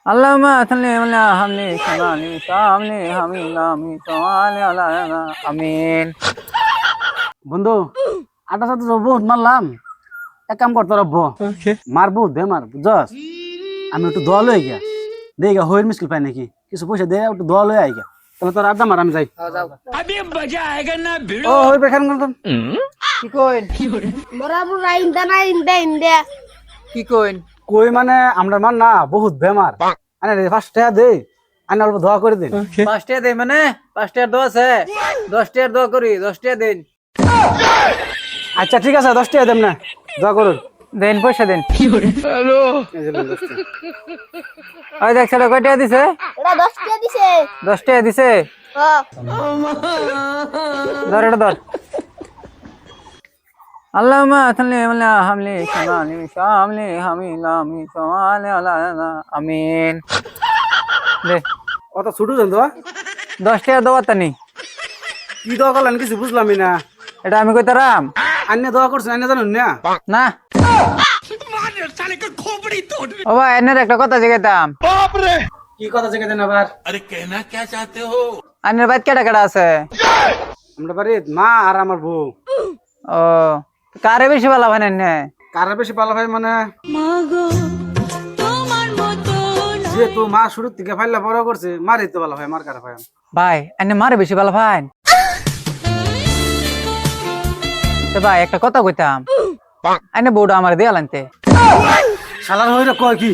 আল্লাহুম্মা সাল্লি আলা হামলি সামানি সামনি হামি নামি সামানি আলা আমিন। বন্ধু আটা সাথে তো বহুত মারলাম, এক কাম করতে রব্বো মারবো দে মার বুঝছস। আমি একটু দোয়া লই গিয়া দে গা হইর মুশকিল পাই নাকি কিছু পয়সা দে একটু দোয়া লই আই গা। তাহলে তোর আড্ডা মার আমি যাই। ও হই বেখান করতাম কি কইন বরাবর ইন্দা না ইন্দা ইন্দা কি কইন? কই মানে আমরা মান না বহুত বেমার আনে রে 5 টাকা দে আনে অল্প দোয়া করে দিন। 5 টাকা দেই মানে 5 টাকার দোয়া আছে, 10 টাকার দোয়া করি, 10 টাকা দেন। আচ্ছা ঠিক আছে 10 টাকা দেন না দোয়া করুন। দেন পয়সা দেন। এই যে নেন 10 টাকা। ওই দেখ ছেলে কয় টাকা দিছে? এটা 10 টাকা দিছে 10 টাকা দিছে। হ্যাঁ ধর এটা ধর। আল্লাহুম্মা সাল্লি আলা হামলি সামানি সামনি হামি নামি সামানি আলা আমিন। দে অত ছোট দেন দোয়া 10 টাকা দোয়া তানি। কি দোয়া করলেন কিছু বুঝলামই না। এটা আমি কইতারাম আন্নে দোয়া করছেন আন্নে জানেন না। না। ও ভাই এনের একটা কথা জিজ্ঞাসাম। কি কথা জিজ্ঞাসা দেন আবার। আনের বাইত কেডা কেডা আছে? আমরা বাড়ি মা আর আমার বউ। ও কারে বেশি ভালো হয় না? কারা বেশি ভালো হয় মানে যেহেতু মা শুরুর থেকে ফাইলা বড় করছে মারই তো ভালো হয়, মার কারা হয়। ভাই এনে মারে বেশি ভালো ভাই। তো ভাই একটা কথা কইতাম, আইনে বউটা আমার দিয়া লানতে। শালার হইরা কয় কি